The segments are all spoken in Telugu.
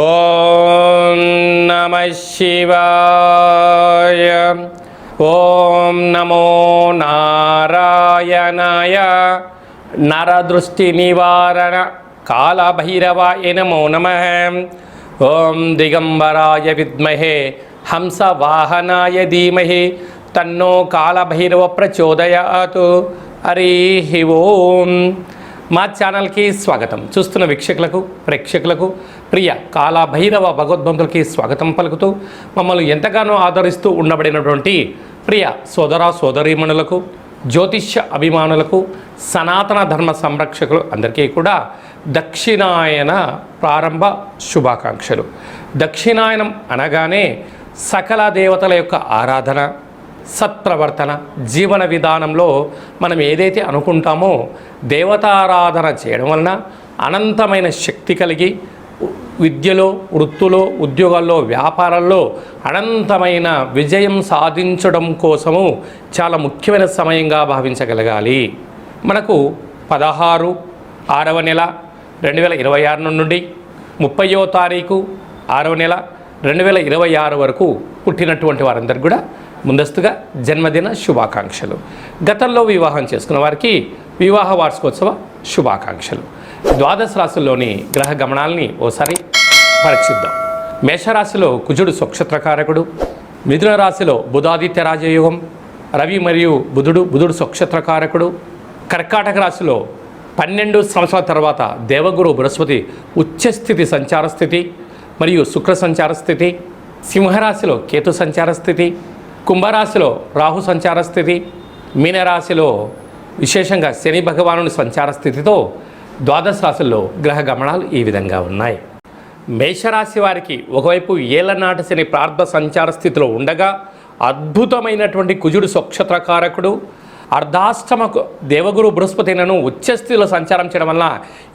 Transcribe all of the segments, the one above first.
ఓం నమః శివాయ. ఓం నమో నారాయణాయ. నరదృష్టి నివారణ కాళభైరవాయ నమో నమః. ఓం దిగంబరాయ విద్మహే హంసవాహనాయ ధీమహి తన్నో కాళభైరవ ప్రచోదయాత్. హరి ఓం. మా ఛానల్కి స్వాగతం. చూస్తున్న వీక్షకులకు ప్రేక్షకులకు ప్రియ కాళభైరవ భగవద్బంధులకి స్వాగతం పలుకుతూ మమ్మల్ని ఎంతగానో ఆదరిస్తూ ఉండబడినటువంటి ప్రియ సోదర సోదరీమణులకు, జ్యోతిష్య అభిమానులకు, సనాతన ధర్మ సంరక్షకులు అందరికీ కూడా దక్షిణాయన ప్రారంభ శుభాకాంక్షలు. దక్షిణాయనం అనగానే సకల దేవతల యొక్క ఆరాధన, సత్ప్రవర్తన, జీవన విధానంలో మనం ఏదైతే అనుకుంటామో దేవతారాధన చేయడం వలన అనంతమైన శక్తి కలిగి విద్యలో, వృత్తులో, ఉద్యోగాల్లో, వ్యాపారాల్లో అనంతమైన విజయం సాధించడం కోసము చాలా ముఖ్యమైన సమయంగా భావించగలగాలి. మనకు 16/6వ నెల 2026 నుండి 30వ తారీఖు 6వ నెల 2026 వరకు పుట్టినటువంటి వారందరికీ కూడా ముందస్తుగా జన్మదిన శుభాకాంక్షలు. గతంలో వివాహం చేసుకున్న వారికి వివాహ వార్షికోత్సవ శుభాకాంక్షలు. ద్వాదశ రాశుల్లోని గ్రహ గమనాల్ని ఓసారి పరీక్షిద్దాం. మేషరాశిలో కుజుడు స్వక్షత్రకారకుడు, మిథున రాశిలో బుధాదిత్య రాజయోగం, రవి మరియు బుధుడు స్వక్షత్రకారకుడు, కర్కాటక రాశిలో 12 సంవత్సరాల తర్వాత దేవగురు బృహస్పతి ఉచ్చస్థితి సంచార స్థితి మరియు శుక్ర సంచార స్థితి, సింహరాశిలో కేతు సంచార స్థితి, కుంభరాశిలో రాహు సంచార స్థితి, మీనరాశిలో విశేషంగా శని భగవానుని సంచార స్థితితో ద్వాదశ రాశుల్లో గ్రహ గమనాలు ఈ విధంగా ఉన్నాయి. మేషరాశి వారికి ఒకవైపు ఏళ్లనాటి శని ప్రార్థ సంచార స్థితిలో ఉండగా అద్భుతమైనటువంటి కుజుడు స్వక్షత్రకారకుడు అర్ధాష్టమ దేవగురు బృహస్పతిలను ఉచ్చస్థితిలో సంచారం చేయడం వల్ల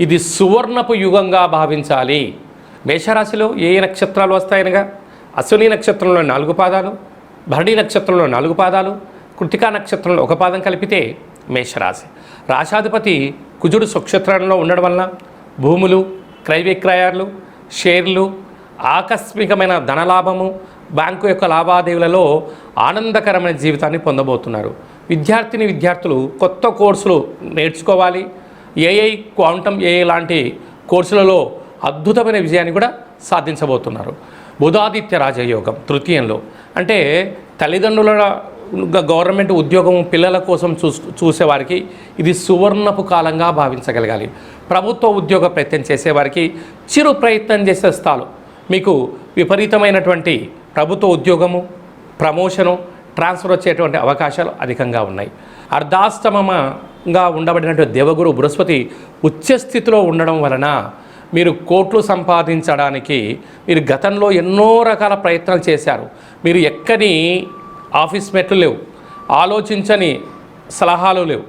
ఇది సువర్ణపు యుగంగా భావించాలి. మేషరాశిలో ఏ నక్షత్రాలు వస్తాయనగా అశ్విని నక్షత్రంలో 4 పాదాలు, భరణి నక్షత్రంలో 4 పాదాలు, కృతికా నక్షత్రంలో 1 పాదం కలిపితే మేషరాశి. రాశాధిపతి కుజుడు స్వక్షత్రంలో ఉండడం వలన భూములు, క్రయ విక్రయాలు, షేర్లు, ఆకస్మికమైన ధనలాభము, బ్యాంకు యొక్క లావాదేవీలలో ఆనందకరమైన జీవితాన్ని పొందబోతున్నారు. విద్యార్థులు కొత్త కోర్సులు నేర్చుకోవాలి. ఏఐ, క్వాంటమ్ ఏఐ లాంటి కోర్సులలో అద్భుతమైన విజయాన్ని కూడా సాధించబోతున్నారు. బుధాదిత్య రాజయోగం తృతీయంలో, అంటే తల్లిదండ్రుల గవర్నమెంట్ ఉద్యోగం పిల్లల కోసం చూసేవారికి ఇది సువర్ణపు కాలంగా భావించగలగాలి. ప్రభుత్వ ఉద్యోగ ప్రయత్నం చేసేవారికి చిరు ప్రయత్నం చేసే స్థాలు మీకు విపరీతమైనటువంటి ప్రభుత్వ ఉద్యోగము, ప్రమోషను, ట్రాన్స్ఫర్ వచ్చేటువంటి అవకాశాలు అధికంగా ఉన్నాయి. అర్ధాష్టమంగా ఉండబడినటువంటి దేవగురు బృహస్పతి ఉచ్చస్థితిలో ఉండడం వలన మీరు కోట్లు సంపాదించడానికి మీరు గతంలో ఎన్నో రకాల ప్రయత్నాలు చేశారు. మీరు ఎక్కని ఆఫీస్ మెట్లు లేవు, ఆలోచించని సలహాలు లేవు.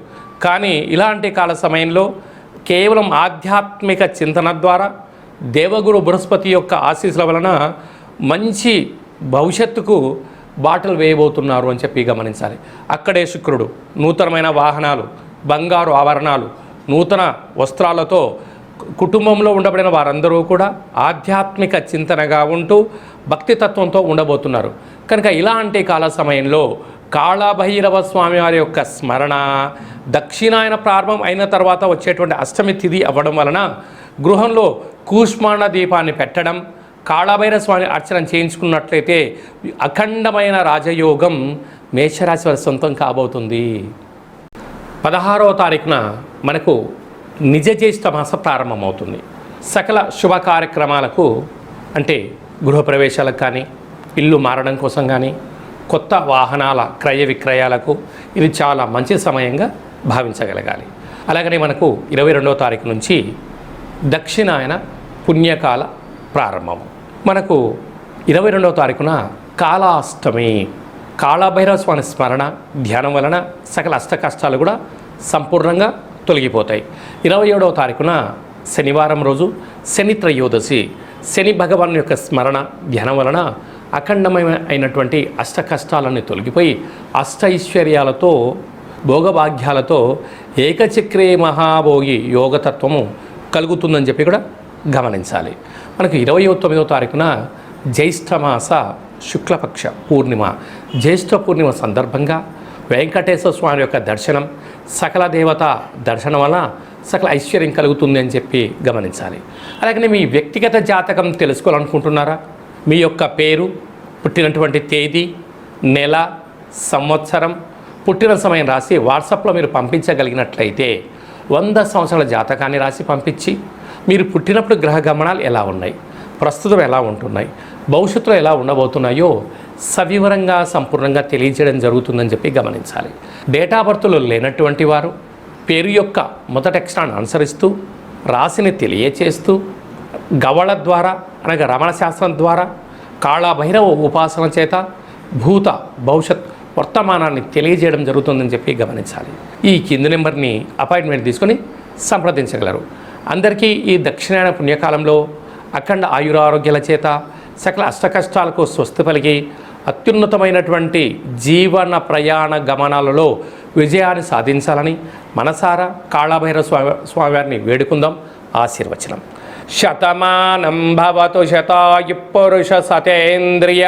కానీ ఇలాంటి కాల సమయంలో కేవలం ఆధ్యాత్మిక చింతన ద్వారా దేవగురు బృహస్పతి యొక్క ఆశీస్సుల వలన మంచి భవిష్యత్తుకు బాటలు వేయబోతున్నారు అని చెప్పి గమనించాలి. అక్కడే శుక్రుడు నూతనమైన వాహనాలు, బంగారు ఆభరణాలు, నూతన వస్త్రాలతో కుటుంబంలో ఉండబడిన వారందరూ కూడా ఆధ్యాత్మిక చింతనగా ఉంటూ భక్తితత్వంతో ఉండబోతున్నారు. కనుక ఇలాంటి కాల సమయంలో కాళభైరవ స్వామి వారి యొక్క స్మరణ, దక్షిణాయన ప్రారంభం అయిన తర్వాత వచ్చేటువంటి అష్టమి తిథి అవ్వడం వలన గృహంలో కూష్మాండ దీపాన్ని పెట్టడం, కాళభైరవ స్వామి అర్చన చేయించుకున్నట్లయితే అఖండమైన రాజయోగం మేషరాశి వారి సొంతం కాబోతుంది. 16వ తారీఖున మనకు నిజ జ్యేష్ఠ మాస ప్రారంభమవుతుంది. సకల శుభ కార్యక్రమాలకు, అంటే గృహప్రవేశాలకు కానీ, ఇల్లు మారడం కోసం కానీ, కొత్త వాహనాల క్రయ విక్రయాలకు ఇది చాలా మంచి సమయంగా భావించగలగాలి. అలాగనే మనకు 22వ తారీఖు నుంచి దక్షిణాయన పుణ్యకాల ప్రారంభము. మనకు 22వ తారీఖున కాళాష్టమి. కాళభైరవ స్వామి స్మరణ, ధ్యానం వలన సకల అష్ట కష్టాలు కూడా సంపూర్ణంగా తొలగిపోతాయి. 27వ తారీఖున శనివారం రోజు శని త్రయోదశి. శని భగవాన్ యొక్క స్మరణ, ధ్యానం వలన అఖండమైనటువంటి అష్ట కష్టాలన్నీ తొలగిపోయి అష్టైశ్వర్యాలతో, భోగభాగ్యాలతో ఏకచక్రే మహాభోగి యోగతత్వము కలుగుతుందని చెప్పి కూడా గమనించాలి. మనకు 29వ తారీఖున జ్యేష్ఠమాస శుక్లపక్ష పూర్ణిమ. జ్యేష్ఠ పూర్ణిమ సందర్భంగా వెంకటేశ్వర స్వామి యొక్క దర్శనం, సకల దేవత దర్శనం వలన సకల ఐశ్వర్యం కలుగుతుంది అని చెప్పి గమనించాలి. అలాగనే మీ వ్యక్తిగత జాతకం తెలుసుకోవాలనుకుంటున్నారా? మీ యొక్క పేరు, పుట్టినటువంటి తేదీ, నెల, సంవత్సరం, పుట్టిన సమయం రాసి వాట్సాప్లో మీరు పంపించగలిగినట్లయితే 100 సంవత్సరాల జాతకాన్ని రాసి పంపించి మీరు పుట్టినప్పుడు గ్రహ గమనాలు ఎలా ఉన్నాయి, ప్రస్తుతం ఎలా ఉంటున్నాయి, భవిష్యత్తులో ఎలా ఉండబోతున్నాయో సవివరంగా సంపూర్ణంగా తెలియజేయడం జరుగుతుందని చెప్పి గమనించాలి. డేట్ ఆఫ్ బర్త్లో లేనటువంటి వారు పేరు యొక్క మొదటి అక్షరాన్ని అనుసరిస్తూ రాశిని తెలియచేస్తూ గవళ ద్వారా అనగా రమణ శాస్త్రం ద్వారా కాళభైరవ ఉపాసన చేత భూత భవిష్యత్ వర్తమానాన్ని తెలియజేయడం జరుగుతుందని చెప్పి గమనించాలి. ఈ కింది నెంబర్ని అపాయింట్మెంట్ తీసుకొని సంప్రదించగలరు. అందరికీ ఈ దక్షిణాయన పుణ్యకాలంలో అఖండ ఆయురారోగ్యాల చేత సకల అష్టకష్టాలకు స్వస్తి పలికి అత్యున్నతమైనటువంటి జీవన ప్రయాణ గమనాలలో విజయాన్ని సాధించాలని మనసారా కాళభైరవ స్వామివారిని వేడుకుందాం. ఆశీర్వచనం. శతమానం భవతు శతాయు పురుష సతేంద్రియ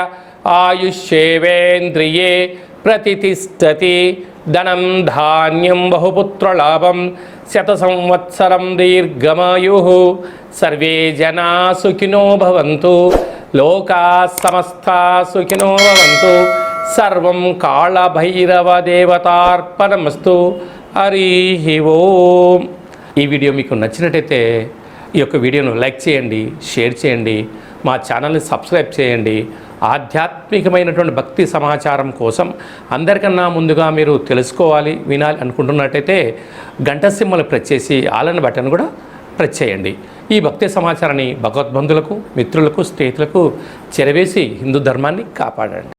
ఆయుష్యేవేంద్రియే ప్రతిష్టతి. ధనం ధాన్యం బహుపుత్రలాభం శత సంవత్సరం దీర్ఘమాయు. సర్వే జనా సుఖినో భవంతు. లోకా సమస్తా సుఖినో భవంతు. సర్వం కాళభైరవ దేవతార్పణమస్తు. హరి ఓం. ఈ వీడియో మీకు నచ్చినట్టయితే ఈ యొక్క వీడియోను లైక్ చేయండి, షేర్ చేయండి, మా ఛానల్ని సబ్స్క్రైబ్ చేయండి. ఆధ్యాత్మికమైనటువంటి భక్తి సమాచారం కోసం అందరికన్నా ముందుగా మీరు తెలుసుకోవాలి, వినాలి అనుకుంటున్నట్టయితే గంట సింబల్ ప్రెస్ చేసి ఆలన బటన్ కూడా ప్రెస్ చేయండి. ఈ భక్తి సమాచారాన్ని భగవద్బంధులకు, మిత్రులకు, స్నేహితులకు చేరవేసి హిందూ ధర్మాన్ని కాపాడండి.